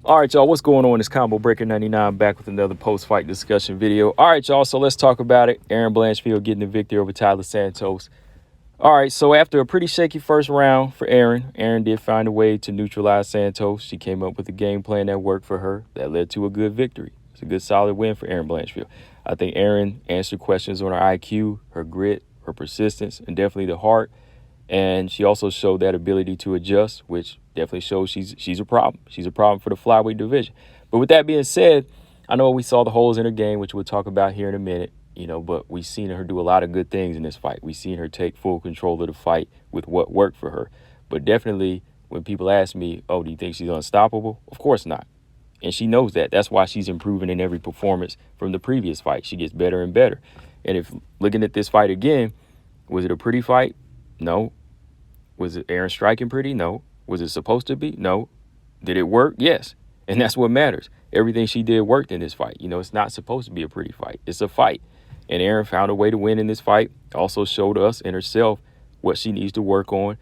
All right, y'all, what's going on? It's Combo Breaker 99 back with another post-fight discussion video. All right, y'all, so let's talk about it. Erin Blanchfield getting the victory over Taila Santos. All right, so after a pretty shaky first round for Erin did find a way to neutralize Santos. She came up with a game plan that worked for her that led to a good victory. It's a good, solid win for Erin Blanchfield. I think Erin answered questions on her IQ, her grit, her persistence, and definitely the heart. And she also showed that ability to adjust, which definitely shows she's a problem. She's a problem for the flyweight division. But with that being said, I know we saw the holes in her game, which we'll talk about here in a minute, but we've seen her do a lot of good things in this fight. We've seen her take full control of the fight with what worked for her. But definitely when people ask me, oh, do you think she's unstoppable? Of course not. And she knows that. That's why she's improving in every performance from the previous fight. She gets better and better. And if looking at this fight again, was it a pretty fight? No. Was it Erin striking pretty? No. Was it supposed to be? No. Did it work? Yes. And that's what matters. Everything she did worked in this fight. It's not supposed to be a pretty fight. It's a fight. And Erin found a way to win in this fight. Also showed us and herself what she needs to work on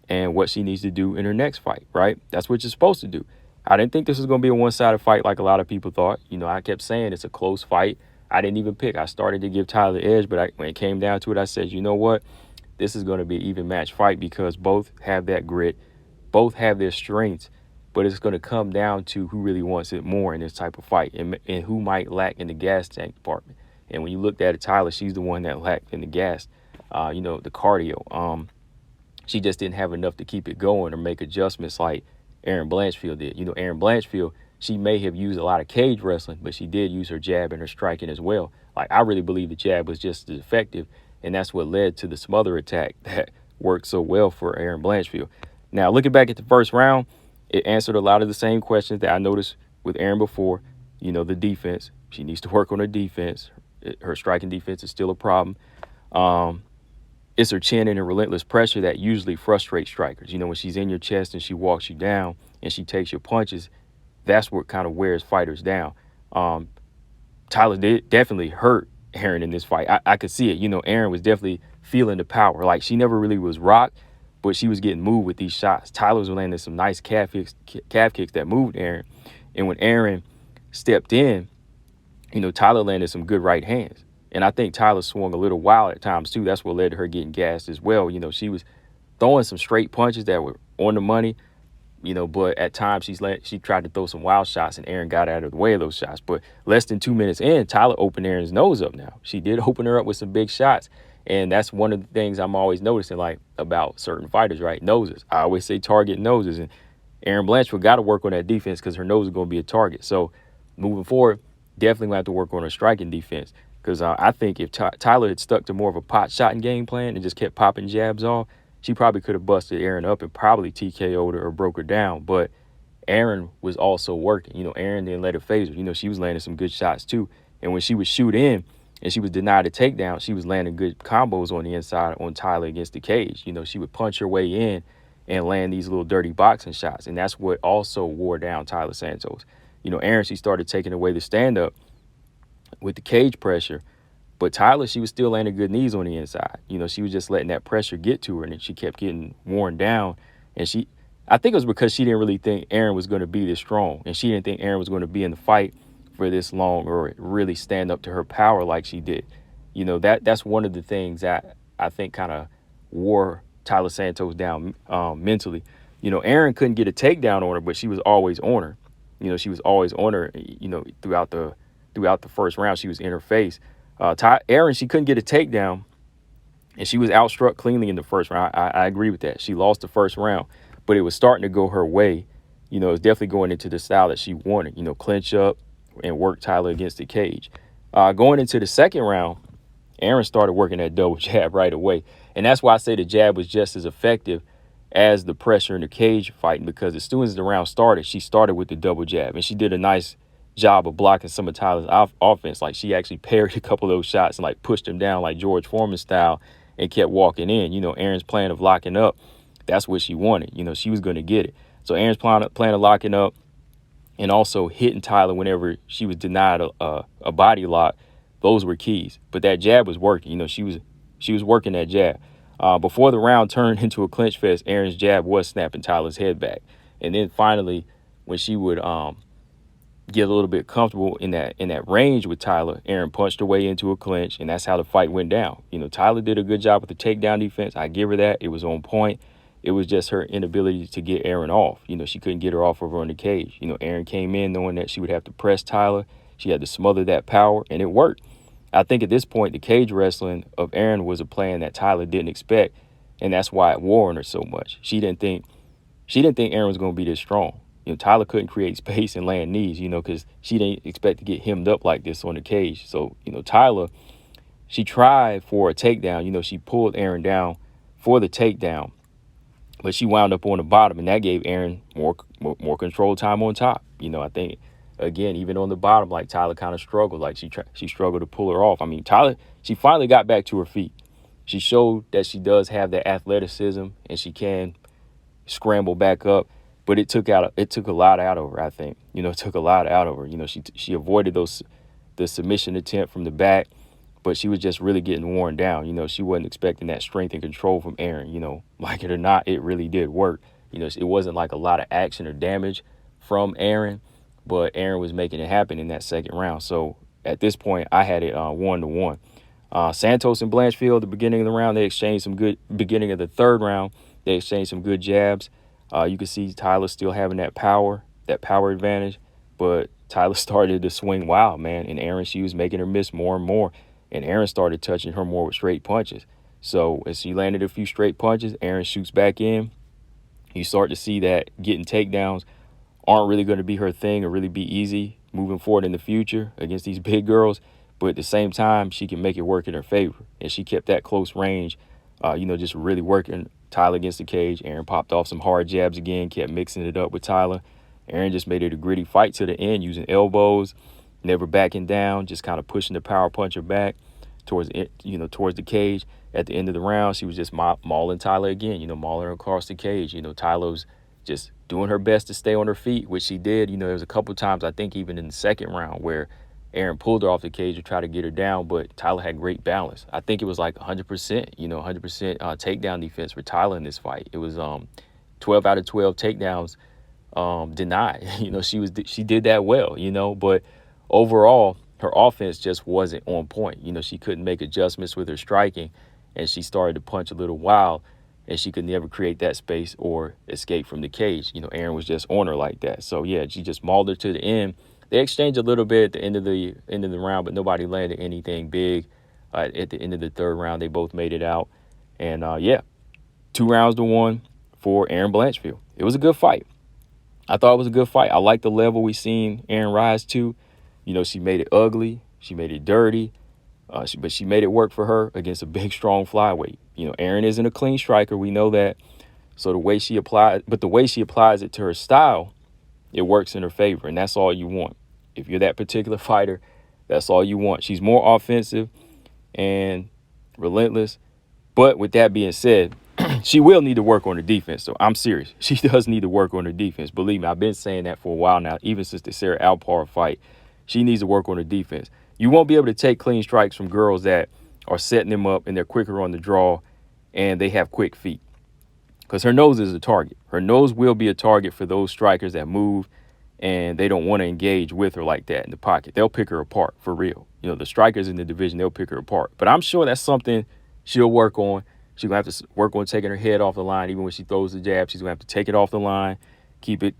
and what she needs to do in her next fight, right? That's what you're supposed to do. I didn't think this was going to be a one-sided fight like a lot of people thought. I kept saying it's a close fight. I didn't even pick. I started to give Taila the edge, but when it came down to it, I said, you know what? This is going to be an even match fight because both have that grit, both have their strengths, but it's going to come down to who really wants it more in this type of fight and who might lack in the gas tank department. And when you looked at it, Taila, she's the one that lacked in the gas, the cardio. She just didn't have enough to keep it going or make adjustments like Erin Blanchfield did. Erin Blanchfield, she may have used a lot of cage wrestling, but she did use her jab and her striking as well. Like, I really believe the jab was just as effective. And that's what led to the smother attack that worked so well for Erin Blanchfield. Now, looking back at the first round, it answered a lot of the same questions that I noticed with Erin before. The defense. She needs to work on her defense. Her striking defense is still a problem. It's her chin and her relentless pressure that usually frustrates strikers. When she's in your chest and she walks you down and she takes your punches, that's what kind of wears fighters down. Taila definitely hurt Erin in this fight. I could see it. Erin was definitely feeling the power. Like, she never really was rocked, but she was getting moved with these shots. Taila was landing some nice calf kicks that moved Erin. And when Erin stepped in, Taila landed some good right hands. And I think Taila swung a little wild at times too. That's what led to her getting gassed as well. She was throwing some straight punches that were on the money, but at times she tried to throw some wild shots and Erin got out of the way of those shots. But less than 2 minutes in, Taila opened Erin's nose up now. She did open her up with some big shots. And that's one of the things I'm always noticing, like, about certain fighters, right? Noses. I always say target noses. And Erin Blanchfield got to work on that defense because her nose is going to be a target. So moving forward, definitely going to have to work on her striking defense. Because I think if Taila had stuck to more of a pot shotting game plan and just kept popping jabs off, she probably could have busted Erin up and probably TKO'd her or broke her down. But Erin was also working. Erin didn't let it phase her. She was landing some good shots too. And when she would shoot in and she was denied a takedown, she was landing good combos on the inside on Taila against the cage. She would punch her way in and land these little dirty boxing shots. And that's what also wore down Taila Santos. Erin, she started taking away the stand-up with the cage pressure. But Taila, she was still landing good knees on the inside. She was just letting that pressure get to her, and then she kept getting worn down. And I think it was because she didn't really think Erin was going to be this strong, and she didn't think Erin was going to be in the fight for this long or really stand up to her power like she did. That's one of the things that I think kind of wore Taila Santos down mentally. Erin couldn't get a takedown on her, but she was always on her. She was always on her. Throughout the first round, she was in her face. Erin, she couldn't get a takedown, and she was outstruck cleanly in the first round. I agree with that. She lost the first round, but it was starting to go her way. It was definitely going into the style that she wanted, clinch up and work Taila against the cage. Going into the second round, Erin started working that double jab right away. And that's why I say the jab was just as effective as the pressure in the cage fighting, because as soon as the round started, she started with the double jab, and she did a nice job of blocking some of Taila's offense. Like, she actually parried a couple of those shots and like pushed him down like George Foreman style and kept walking in. Erin's plan of locking up, that's what she wanted. She was going to get it. So Erin's plan of locking up and also hitting Taila whenever she was denied a body lock, those were keys. But that jab was working. She was working that jab. Before the round turned into a clinch fest, Erin's jab was snapping Taila's head back. And then finally, when she would get a little bit comfortable in that range with Taila, Erin punched her way into a clinch, and that's how the fight went down. Taila did a good job with the takedown defense. I give her that. It was on point. It was just her inability to get Erin off. She couldn't get her off of her in the cage. Erin came in knowing that she would have to press Taila. She had to smother that power, and it worked. I think at this point, the cage wrestling of Erin was a plan that Taila didn't expect, and that's why it wore on her so much. She didn't think Erin was going to be this strong. Taila couldn't create space and land knees, because she didn't expect to get hemmed up like this on the cage. So, Taila, she tried for a takedown. She pulled Erin down for the takedown, but she wound up on the bottom, and that gave Erin more control time on top. I think, again, even on the bottom, like Taila kind of struggled. Like she struggled to pull her off. I mean, Taila, she finally got back to her feet. She showed that she does have that athleticism, and she can scramble back up. But it took a lot out of her, I think. It took a lot out of her. She avoided the submission attempt from the back, but she was just really getting worn down. She wasn't expecting that strength and control from Erin. Like it or not, it really did work. It wasn't like a lot of action or damage from Erin, but Erin was making it happen in that second round. So at this point, I had it 1-1. Santos and Blanchfield, the beginning of the round, they exchanged some good. Beginning of the third round, they exchanged some good jabs. You can see Taila still having that power advantage, but Taila started to swing wild, man. And Erin, she was making her miss more and more. And Erin started touching her more with straight punches. So as she landed a few straight punches, Erin shoots back in. You start to see that getting takedowns aren't really going to be her thing or really be easy moving forward in the future against these big girls. But at the same time, she can make it work in her favor. And she kept that close range, just really working Taila against the cage. Erin popped off some hard jabs again, kept mixing it up with Taila. Erin just made it a gritty fight to the end, using elbows, never backing down, just kind of pushing the power puncher back towards the cage. At the end of the round, she was just mauling Taila again, mauling her across the cage. Taila was just doing her best to stay on her feet, which she did. There was a couple times, I think even in the second round, where Erin pulled her off the cage to try to get her down, but Taila had great balance. I think it was like 100%, 100% takedown defense for Taila in this fight. It was 12 out of 12 takedowns denied. She did that well, but overall, her offense just wasn't on point. She couldn't make adjustments with her striking, and she started to punch a little wild, and she could never create that space or escape from the cage. Erin was just on her like that. So, yeah, she just mauled her to the end. They exchanged a little bit at the end of the round, but nobody landed anything big. At the end of the third round, they both made it out. And, 2-1 for Erin Blanchfield. It was a good fight. I thought it was a good fight. I like the level we seen Erin rise to. She made it ugly. She made it dirty. But she made it work for her against a big, strong flyweight. Erin isn't a clean striker. We know that. So the way she applies it to her style, it works in her favor, and that's all you want. If you're that particular fighter, that's all you want. She's more offensive and relentless. But with that being said, she will need to work on her defense. So I'm serious. She does need to work on her defense. Believe me, I've been saying that for a while now, even since the Sarah Alpar fight. She needs to work on her defense. You won't be able to take clean strikes from girls that are setting them up and they're quicker on the draw and they have quick feet. Because her nose is a target. Her nose will be a target for those strikers that move and they don't want to engage with her like that in the pocket. They'll pick her apart for real. The strikers in the division, they'll pick her apart. But I'm sure that's something she'll work on. She's going to have to work on taking her head off the line. Even when she throws the jab, she's going to have to take it off the line, keep it,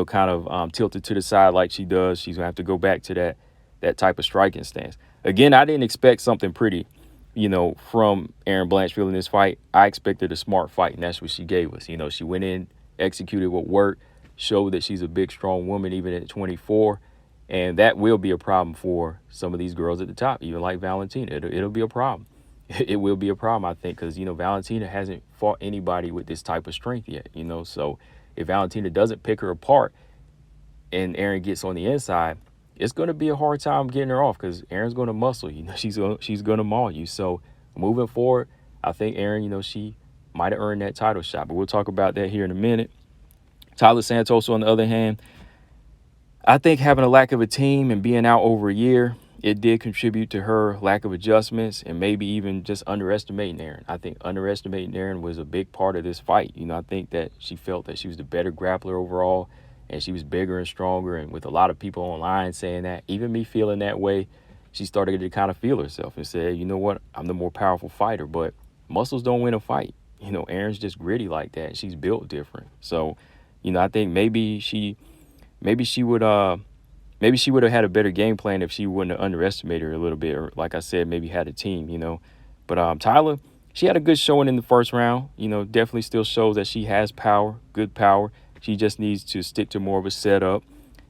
kind of tilted to the side like she does. She's going to have to go back to that type of striking stance. Again, I didn't expect something pretty, from Erin Blanchfield in this fight. I expected a smart fight, and that's what she gave us. She went in, executed what worked, showed that she's a big, strong woman even at 24, and that will be a problem for some of these girls at the top, even like Valentina. It'll be a problem. It will be a problem, I think, because, Valentina hasn't fought anybody with this type of strength yet, so if Valentina doesn't pick her apart and Erin gets on the inside, it's going to be a hard time getting her off because Erin's going to muscle you. She's going to maul you. So moving forward, I think Erin, she might have earned that title shot, but we'll talk about that here in a minute. Taila Santos, on the other hand, I think having a lack of a team and being out over a year, it did contribute to her lack of adjustments and maybe even just underestimating Erin. I think underestimating Erin was a big part of this fight. I think that she felt that she was the better grappler overall and she was bigger and stronger, and with a lot of people online saying that, even me feeling that way, she started to kind of feel herself and said, you know what, I'm the more powerful fighter. But muscles don't win a fight. You know, Erin's just gritty like that, and she's built different. So, you know, I think maybe she would maybe she would have had a better game plan if she wouldn't have underestimated her a little bit, or like I said, maybe had a team, you know. But Taila, she had a good showing in the first round. You know, definitely still shows that she has power, good power. She just needs to stick to more of a setup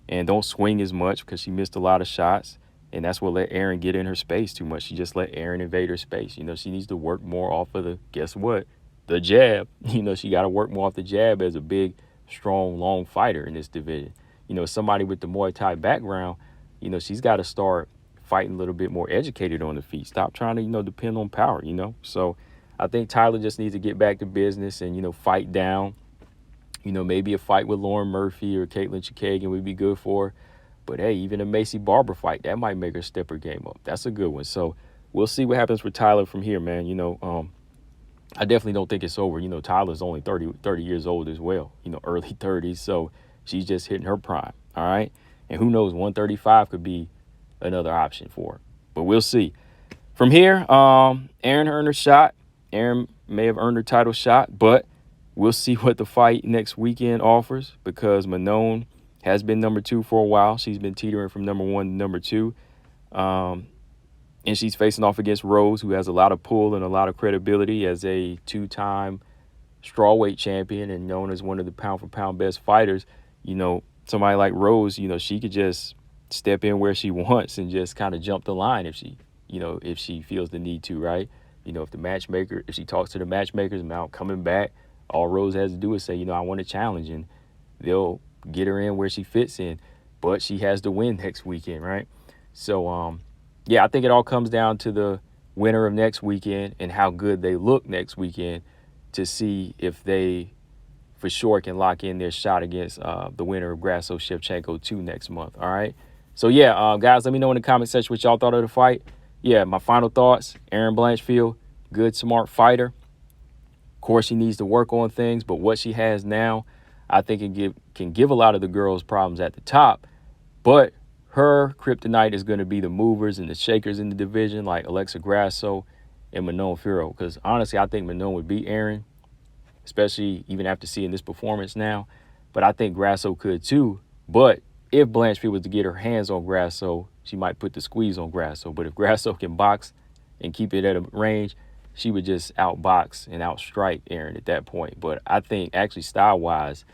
and don't swing as much because she missed a lot of shots. And that's what let Erin get in her space too much. She just let Erin invade her space. You know, she needs to work more off of guess what? The jab. You know, she got to work more off the jab as a big, strong, long fighter in this division. You know, somebody with the Muay Thai background, you know, she's got to start fighting a little bit more educated on the feet. Stop trying to, you know, depend on power, you know. So I think Taila just needs to get back to business and, you know, fight down. You know, maybe a fight with Lauren Murphy or Caitlin Chikagan would be good for her. But, hey, even a Macy Barber fight, that might make her step her game up. That's a good one. So we'll see what happens with Taila from here, man. You know, I definitely don't think it's over. You know, Tyler's only 30 years old as well, you know, early 30s. So she's just hitting her prime, all right? And who knows, 135 could be another option for her. But we'll see. From here, Erin earned her shot. Erin may have earned her title shot, but we'll see what the fight next weekend offers, because Manon has been number 2 for a while. She's been teetering from number 1 to number 2. And she's facing off against Rose, who has a lot of pull and a lot of credibility as a 2-time strawweight champion and known as one of the pound-for-pound best fighters. You know, somebody like Rose, you know, she could just step in where she wants and just kind of jump the line if she feels the need to, right? You know, if she talks to the matchmakers about coming back, all Rose has to do is say, you know, I want a challenge, and they'll get her in where she fits in. But she has to win next weekend, right? So, yeah, I think it all comes down to the winner of next weekend and how good they look next weekend to see if they for sure can lock in their shot against the winner of Grasso Shevchenko 2 next month. All right. So, yeah, guys, let me know in the comment section what y'all thought of the fight. Yeah, my final thoughts: Erin Blanchfield, good, smart fighter. Of course, she needs to work on things, but what she has now, I think it can give a lot of the girls problems at the top. But her kryptonite is going to be the movers and the shakers in the division, like Alexa Grasso and Manon Fiorot. Because honestly, I think Manon would beat Erin, especially even after seeing this performance now. But I think Grasso could too. But if Blanchfield was to get her hands on Grasso, she might put the squeeze on Grasso. But if Grasso can box and keep it at a range, she would just outbox and outstrike Erin at that point. But I think actually style-wise,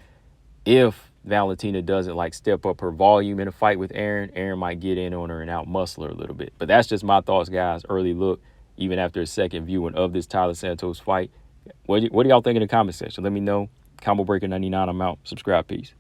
if Valentina doesn't like step up her volume in a fight with Erin might get in on her and outmuscle her a little bit. But that's just my thoughts, guys. Early look, even after a second viewing of this Taila Santos fight. What do y'all think in the comment section? Let me know. Combo Breaker 99, I'm out. Subscribe. Peace.